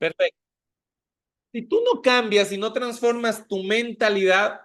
Perfecto. Si tú no cambias y no transformas tu mentalidad,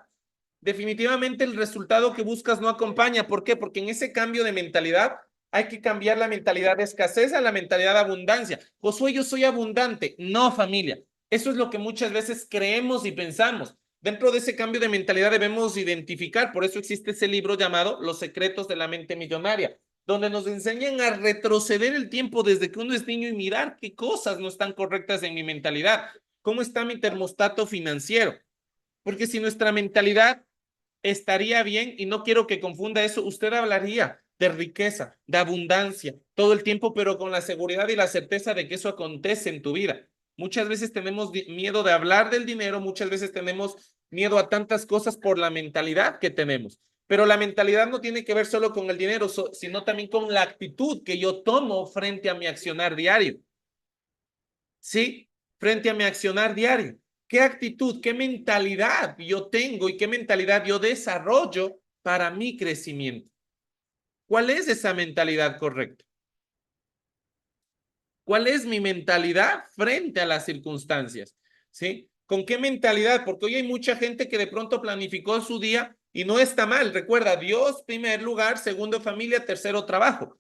definitivamente el resultado que buscas no acompaña. ¿Por qué? Porque en ese cambio de mentalidad hay que cambiar la mentalidad de escasez a la mentalidad de abundancia. Josué, yo soy abundante. No, familia. Eso es lo que muchas veces creemos y pensamos. Dentro de ese cambio de mentalidad debemos identificar, por eso existe ese libro llamado Los secretos de la mente millonaria, donde nos enseñan a retroceder el tiempo desde que uno es niño y mirar qué cosas no están correctas en mi mentalidad, cómo está mi termostato financiero. Porque si nuestra mentalidad estaría bien, y no quiero que confunda eso, usted hablaría de riqueza, de abundancia, todo el tiempo, pero con la seguridad y la certeza de que eso acontece en tu vida. Muchas veces tenemos miedo de hablar del dinero, muchas veces tenemos miedo a tantas cosas por la mentalidad que tenemos. Pero la mentalidad no tiene que ver solo con el dinero, sino también con la actitud que yo tomo frente a mi accionar diario. ¿Sí? Frente a mi accionar diario. ¿Qué actitud, qué mentalidad yo tengo y qué mentalidad yo desarrollo para mi crecimiento? ¿Cuál es esa mentalidad correcta? ¿Cuál es mi mentalidad frente a las circunstancias? ¿Sí? ¿Con qué mentalidad? Porque hoy hay mucha gente que de pronto planificó su día y no está mal. Recuerda, Dios, primer lugar, segundo, familia, tercero, trabajo.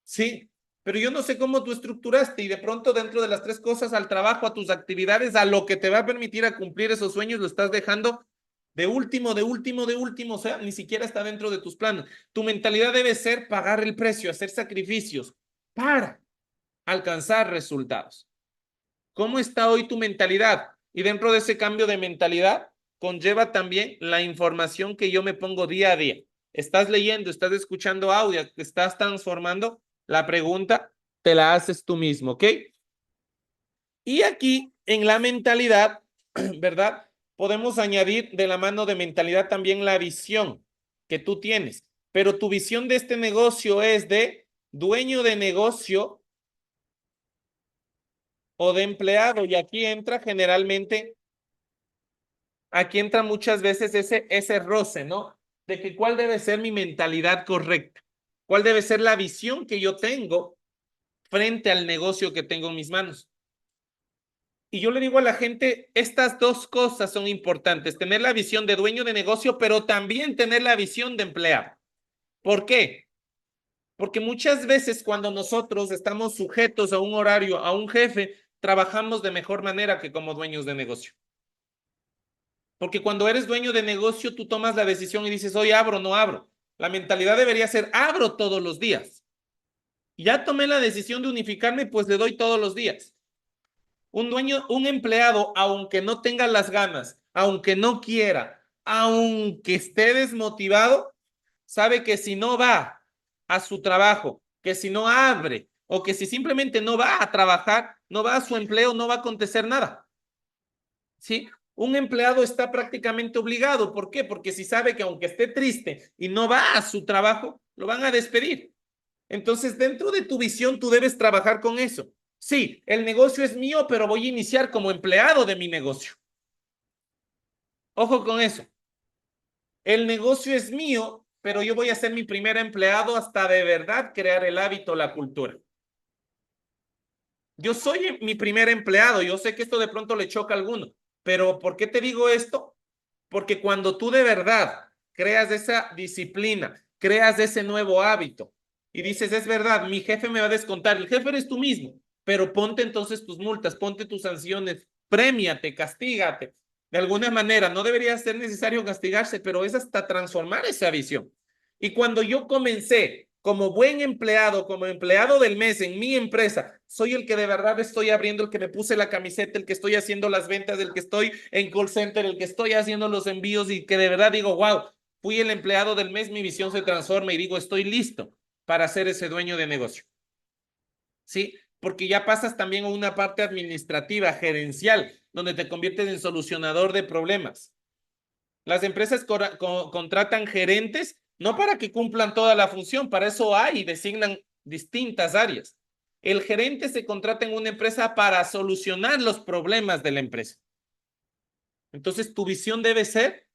Sí, pero yo no sé cómo tú estructuraste y de pronto dentro de las tres cosas, al trabajo, a tus actividades, a lo que te va a permitir a cumplir esos sueños, lo estás dejando de último, de último, de último, o sea, ni siquiera está dentro de tus planes. Tu mentalidad debe ser pagar el precio, hacer sacrificios para alcanzar resultados. ¿Cómo está hoy tu mentalidad? Y dentro de ese cambio de mentalidad conlleva también la información que yo me pongo día a día. Estás leyendo, estás escuchando audio, te estás transformando. La pregunta te la haces tú mismo, ¿ok? Y aquí en la mentalidad, ¿verdad? Podemos añadir de la mano de mentalidad también la visión que tú tienes. Pero tu visión de este negocio es de dueño de negocio o de empleado. Y aquí entra muchas veces ese roce, ¿no? De que cuál debe ser mi mentalidad correcta, cuál debe ser la visión que yo tengo frente al negocio que tengo en mis manos. Y yo le digo a la gente, estas dos cosas son importantes, tener la visión de dueño de negocio, pero también tener la visión de empleado. ¿Por qué? Porque muchas veces cuando nosotros estamos sujetos a un horario, a un jefe, trabajamos de mejor manera que como dueños de negocio. Porque cuando eres dueño de negocio, tú tomas la decisión y dices, hoy abro, no abro. La mentalidad debería ser, abro todos los días. Ya tomé la decisión de unificarme, pues le doy todos los días. Un empleado, aunque no tenga las ganas, aunque no quiera, aunque esté desmotivado, sabe que si no va a su trabajo, que si no abre o que si simplemente no va a trabajar, no va a su empleo, no va a acontecer nada. ¿Sí? Un empleado está prácticamente obligado. ¿Por qué? Porque si sabe que aunque esté triste y no va a su trabajo, lo van a despedir. Entonces, dentro de tu visión, tú debes trabajar con eso. Sí, el negocio es mío, pero voy a iniciar como empleado de mi negocio. Ojo con eso. El negocio es mío, pero yo voy a ser mi primer empleado hasta de verdad crear el hábito, la cultura. Yo soy mi primer empleado. Yo sé que esto de pronto le choca a alguno, pero ¿por qué te digo esto? Porque cuando tú de verdad creas esa disciplina, creas ese nuevo hábito y dices, es verdad, mi jefe me va a descontar, el jefe eres tú mismo, pero ponte entonces tus multas, ponte tus sanciones, premiate, castígate. De alguna manera, no debería ser necesario castigarse, pero es hasta transformar esa visión. Y cuando yo comencé como buen empleado, como empleado del mes en mi empresa, soy el que de verdad estoy abriendo, el que me puse la camiseta, el que estoy haciendo las ventas, el que estoy en call center, el que estoy haciendo los envíos y que de verdad digo, wow, fui el empleado del mes, mi visión se transforma y digo, estoy listo para ser ese dueño de negocio. ¿Sí? Porque ya pasas también a una parte administrativa, gerencial, donde te conviertes en solucionador de problemas. Las empresas contratan gerentes no para que cumplan toda la función, para eso hay y designan distintas áreas. El gerente se contrata en una empresa para solucionar los problemas de la empresa. Entonces, tu visión debe ser,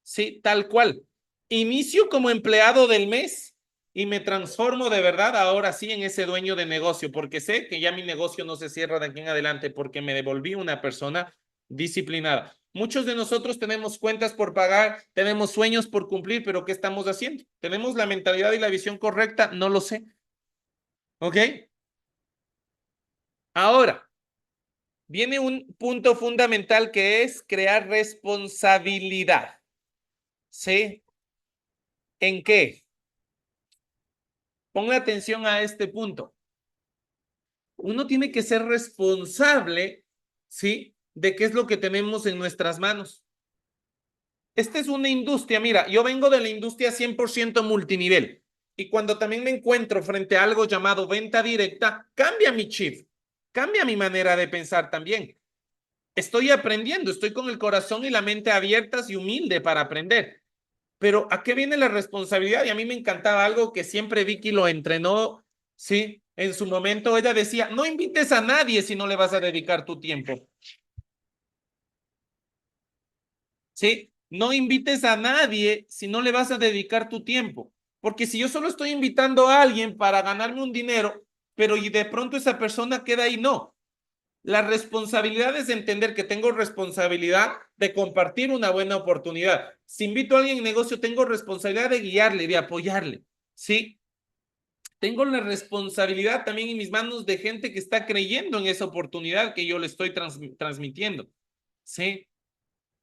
sí, tal cual. Inicio como empleado del mes y me transformo de verdad ahora sí en ese dueño de negocio, porque sé que ya mi negocio no se cierra de aquí en adelante porque me devolví una persona disciplinada. Muchos de nosotros tenemos cuentas por pagar, tenemos sueños por cumplir, pero ¿qué estamos haciendo? ¿Tenemos la mentalidad y la visión correcta? No lo sé. ¿Ok? Ahora, viene un punto fundamental que es crear responsabilidad. ¿Sí? ¿En qué? Ponga atención a este punto. Uno tiene que ser responsable, ¿sí? De qué es lo que tenemos en nuestras manos. Esta es una industria, mira, yo vengo de la industria 100% multinivel y cuando también me encuentro frente a algo llamado venta directa, cambia mi chip, cambia mi manera de pensar también. Estoy aprendiendo, estoy con el corazón y la mente abiertas y humilde para aprender. Pero ¿a qué viene la responsabilidad? Y a mí me encantaba algo que siempre Vicky lo entrenó, ¿sí? En su momento ella decía, no invites a nadie si no le vas a dedicar tu tiempo, ¿sí? No invites a nadie si no le vas a dedicar tu tiempo. Porque si yo solo estoy invitando a alguien para ganarme un dinero, pero y de pronto esa persona queda ahí, no. La responsabilidad es entender que tengo responsabilidad de compartir una buena oportunidad. Si invito a alguien en negocio, tengo responsabilidad de guiarle, de apoyarle, ¿sí? Tengo la responsabilidad también en mis manos de gente que está creyendo en esa oportunidad que yo le estoy transmitiendo, ¿sí?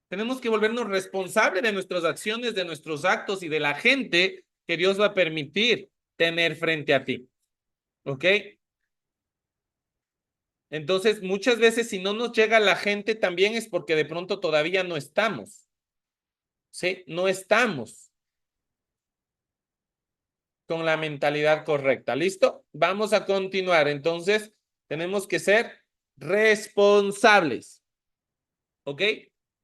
Tenemos que volvernos responsables de nuestras acciones, de nuestros actos y de la gente que Dios va a permitir tener frente a ti, ¿ok? Entonces, muchas veces si no nos llega la gente también es porque de pronto todavía no estamos, ¿sí? No estamos con la mentalidad correcta. ¿Listo? Vamos a continuar. Entonces, tenemos que ser responsables, ¿ok?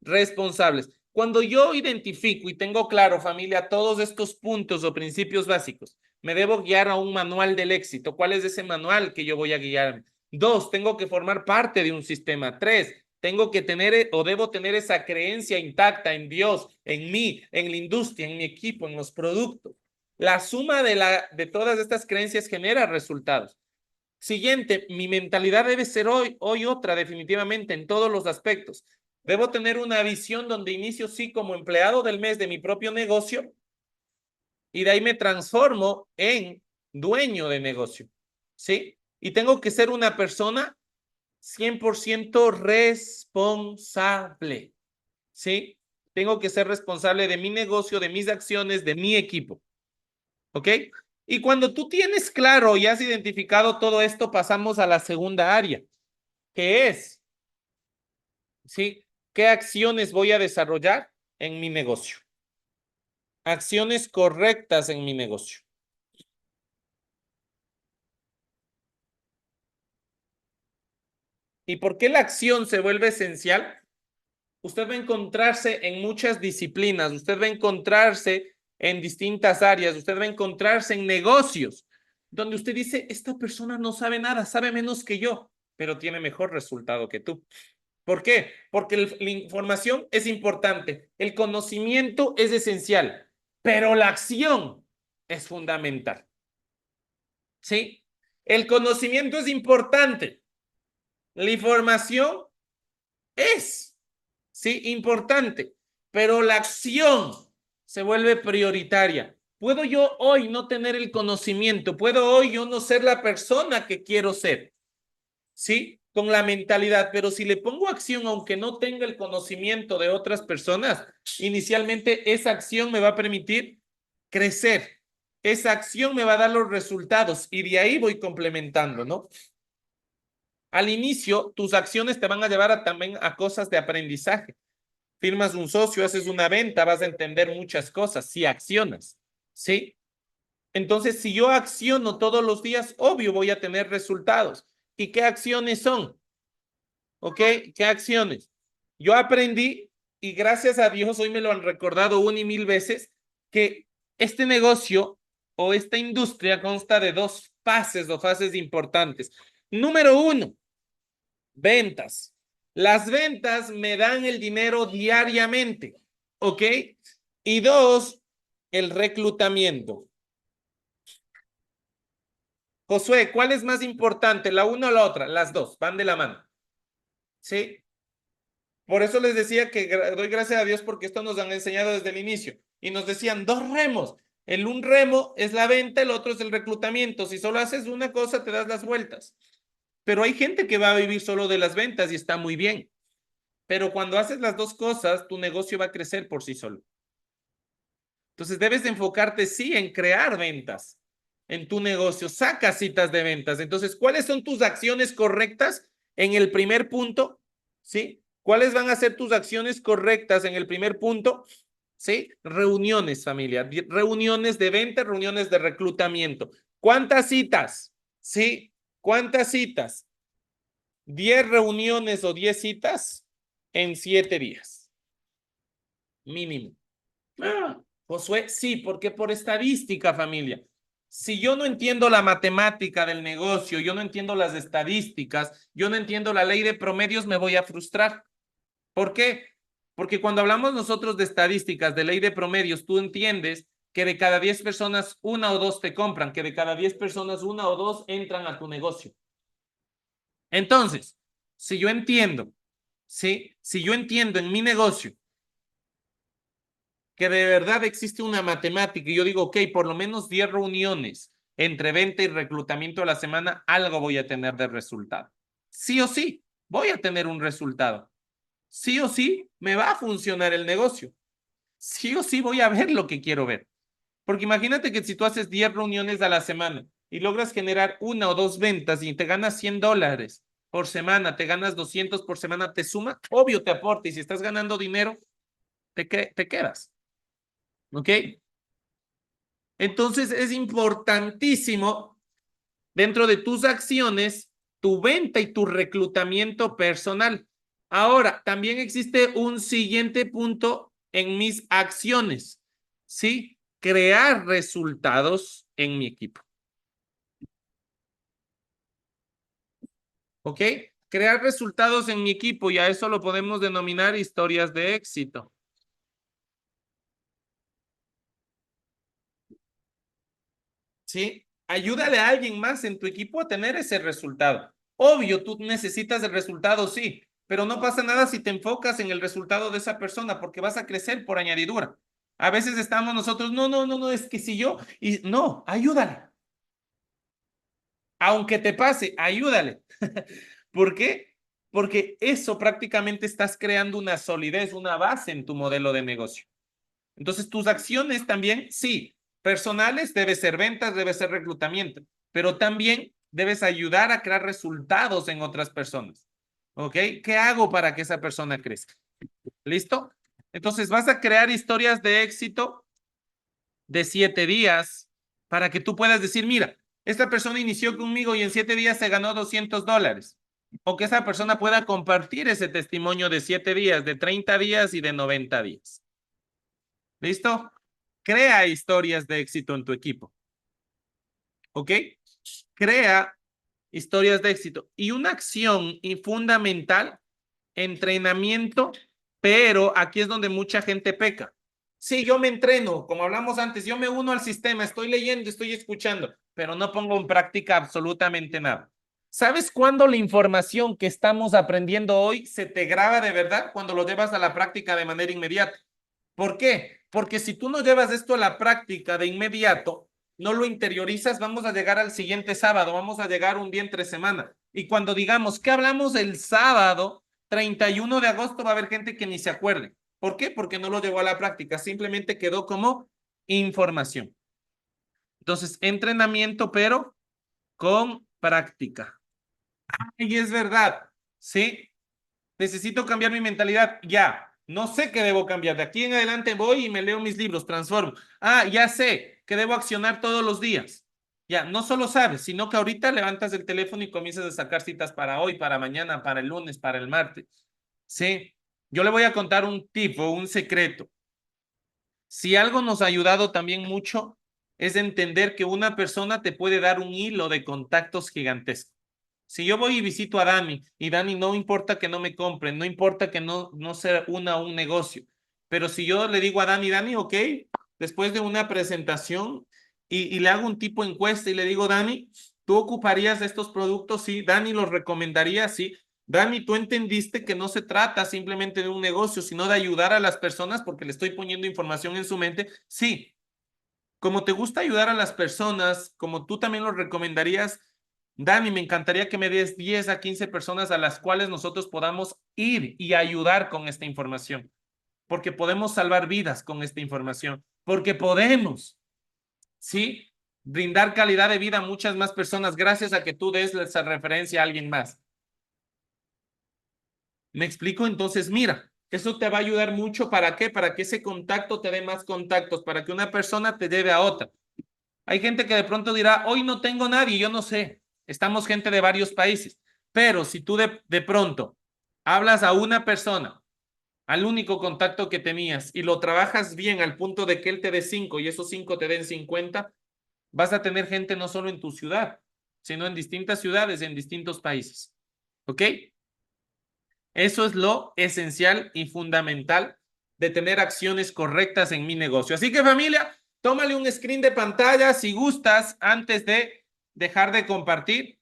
Responsables. Cuando yo identifico y tengo claro, familia, todos estos puntos o principios básicos, me debo guiar a un manual del éxito. ¿Cuál es ese manual que yo voy a guiarme? Dos, tengo que formar parte de un sistema. Tres, tengo que tener o debo tener esa creencia intacta en Dios, en mí, en la industria, en mi equipo, en los productos. La suma de todas estas creencias genera resultados. Siguiente, mi mentalidad debe ser hoy otra definitivamente en todos los aspectos. Debo tener una visión donde inicio sí como empleado del mes de mi propio negocio y de ahí me transformo en dueño de negocio, ¿sí? Y tengo que ser una persona 100% responsable, ¿sí? Tengo que ser responsable de mi negocio, de mis acciones, de mi equipo, ¿ok? Y cuando tú tienes claro y has identificado todo esto, pasamos a la segunda área, que es, ¿sí? ¿Qué acciones voy a desarrollar en mi negocio? Acciones correctas en mi negocio. ¿Y por qué la acción se vuelve esencial? Usted va a encontrarse en muchas disciplinas, usted va a encontrarse en distintas áreas, usted va a encontrarse en negocios, donde usted dice, esta persona no sabe nada, sabe menos que yo, pero tiene mejor resultado que tú. ¿Por qué? Porque la información es importante, el conocimiento es esencial, pero la acción es fundamental. ¿Sí? El conocimiento es importante, la información es, sí, importante, pero la acción se vuelve prioritaria. Puedo yo hoy no tener el conocimiento, puedo hoy yo no ser la persona que quiero ser, ¿sí? Con la mentalidad, pero si le pongo acción, aunque no tenga el conocimiento de otras personas, inicialmente esa acción me va a permitir crecer. Esa acción me va a dar los resultados y de ahí voy complementando, ¿no? Al inicio, tus acciones te van a llevar también a cosas de aprendizaje. Firmas un socio, haces una venta, vas a entender muchas cosas si accionas, ¿sí? Entonces, si yo acciono todos los días, obvio voy a tener resultados. ¿Y qué acciones son? ¿Ok? ¿Qué acciones? Yo aprendí y gracias a Dios hoy me lo han recordado una y mil veces que este negocio o esta industria consta de dos fases o fases importantes. Número uno, ventas. Las ventas me dan el dinero diariamente, ¿ok? Y dos, el reclutamiento. Josué, ¿cuál es más importante, la una o la otra? Las dos, van de la mano. ¿Sí? Por eso les decía que doy gracias a Dios porque esto nos han enseñado desde el inicio. Y nos decían dos remos. El un remo es la venta, el otro es el reclutamiento. Si solo haces una cosa, te das las vueltas. Pero hay gente que va a vivir solo de las ventas y está muy bien. Pero cuando haces las dos cosas, tu negocio va a crecer por sí solo. Entonces debes de enfocarte, sí, en crear ventas en tu negocio. Saca citas de ventas. Entonces, ¿cuáles son tus acciones correctas en el primer punto? ¿Sí? ¿Cuáles van a ser tus acciones correctas en el primer punto? ¿Sí? Reuniones, familia. Reuniones de venta, reuniones de reclutamiento. ¿Cuántas citas? ¿Sí? ¿Cuántas citas? 10 reuniones o 10 citas en 7 días. Mínimo. Ah, Josué, sí, porque por estadística, familia. Si yo no entiendo la matemática del negocio, yo no entiendo las estadísticas, yo no entiendo la ley de promedios, me voy a frustrar. ¿Por qué? Porque cuando hablamos nosotros de estadísticas, de ley de promedios, tú entiendes que de cada 10 personas, una o dos te compran, que de cada 10 personas, una o dos entran a tu negocio. Entonces, si yo entiendo, ¿sí? Si yo entiendo en mi negocio que de verdad existe una matemática y yo digo, ok, por lo menos 10 reuniones entre venta y reclutamiento a la semana, algo voy a tener de resultado. Sí o sí, voy a tener un resultado. Sí o sí, me va a funcionar el negocio. Sí o sí, voy a ver lo que quiero ver. Porque imagínate que si tú haces 10 reuniones a la semana y logras generar una o dos ventas y te ganas $100 por semana, te ganas 200 por semana, te suma, obvio te aporta. Y si estás ganando dinero, te quedas. ¿Ok? Entonces es importantísimo dentro de tus acciones, tu venta y tu reclutamiento personal. Ahora, también existe un siguiente punto en mis acciones, ¿sí? Crear resultados en mi equipo. ¿Ok? Crear resultados en mi equipo y a eso lo podemos denominar historias de éxito. ¿Sí? Ayúdale a alguien más en tu equipo a tener ese resultado. Obvio, tú necesitas el resultado, sí, pero no pasa nada si te enfocas en el resultado de esa persona porque vas a crecer por añadidura. A veces estamos nosotros, no, es que si yo, y no, ayúdale. Aunque te pase, ayúdale. ¿Por qué? Porque eso prácticamente estás creando una solidez, una base en tu modelo de negocio. Entonces, tus acciones también, sí, personales, debe ser ventas, debe ser reclutamiento, pero también debes ayudar a crear resultados en otras personas. ¿Ok? ¿Qué hago para que esa persona crezca? ¿Listo? Entonces, vas a crear historias de éxito de 7 días para que tú puedas decir, mira, esta persona inició conmigo y en 7 días se ganó $200. O que esa persona pueda compartir ese testimonio de 7 días, de 30 días y de 90 días. ¿Listo? Crea historias de éxito en tu equipo. ¿Ok? Crea historias de éxito. Y una acción y fundamental, entrenamiento, pero aquí es donde mucha gente peca. Sí, yo me entreno, como hablamos antes, yo me uno al sistema, estoy leyendo, estoy escuchando, pero no pongo en práctica absolutamente nada. ¿Sabes cuándo la información que estamos aprendiendo hoy se te graba de verdad? Cuando lo llevas a la práctica de manera inmediata. ¿Por qué? Porque si tú no llevas esto a la práctica de inmediato, no lo interiorizas, vamos a llegar al siguiente sábado, vamos a llegar un día entre semana. Y cuando digamos, ¿qué hablamos el sábado 31 de agosto? Va a haber gente que ni se acuerde. ¿Por qué? Porque no lo llevó a la práctica, simplemente quedó como información. Entonces, entrenamiento, pero con práctica. Y es verdad, ¿sí? Necesito cambiar mi mentalidad ya. No sé qué debo cambiar. De aquí en adelante voy y me leo mis libros, transformo. Ah, ya sé que debo accionar todos los días. Ya, no solo sabes, sino que ahorita levantas el teléfono y comienzas a sacar citas para hoy, para mañana, para el lunes, para el martes. Sí, yo le voy a contar un tipo, un secreto. Si algo nos ha ayudado también mucho es entender que una persona te puede dar un hilo de contactos gigantesco. Si yo voy y visito a Dani y Dani no importa que no me compren, no importa que no sea un negocio, pero si yo le digo a Dani, Dani, ok, después de una presentación y le hago un tipo encuesta y le digo, Dani, ¿Tú ocuparías estos productos? Sí. Dani, ¿los recomendaría? Sí. Dani, ¿tú entendiste que no se trata simplemente de un negocio, sino de ayudar a las personas porque le estoy poniendo información en su mente? Sí. Como te gusta ayudar a las personas, como tú también lo recomendarías, Dani, me encantaría que me des 10 a 15 personas a las cuales nosotros podamos ir y ayudar con esta información, porque podemos salvar vidas con esta información, porque podemos, ¿sí? Brindar calidad de vida a muchas más personas gracias a que tú des esa referencia a alguien más. ¿Me explico? Entonces, mira, eso te va a ayudar mucho. ¿Para qué? Para que ese contacto te dé más contactos, para que una persona te lleve a otra. Hay gente que de pronto dirá, hoy no tengo nadie, yo no sé. Estamos gente de varios países. Pero si tú de pronto hablas a una persona, al único contacto que tenías, y lo trabajas bien al punto de que él te dé 5 y esos 5 te den 50, vas a tener gente no solo en tu ciudad, sino en distintas ciudades, en distintos países. ¿Ok? Eso es lo esencial y fundamental de tener acciones correctas en mi negocio. Así que familia, tómale un screen de pantalla si gustas antes de dejar de compartir.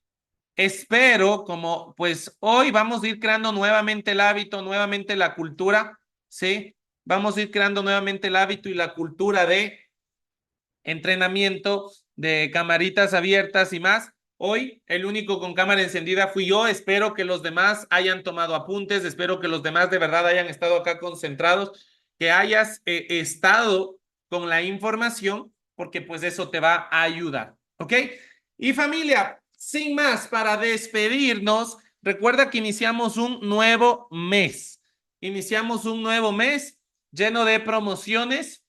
Espero, como pues hoy vamos a ir creando nuevamente el hábito, nuevamente la cultura, ¿sí? Vamos a ir creando nuevamente el hábito y la cultura de entrenamiento, de camaritas abiertas y más. Hoy el único con cámara encendida fui yo. Espero que los demás hayan tomado apuntes, espero que los demás de verdad hayan estado acá concentrados, que hayas estado con la información, porque pues eso te va a ayudar, ¿ok? Y familia, sin más, para despedirnos, recuerda que iniciamos un nuevo mes. Iniciamos un nuevo mes lleno de promociones,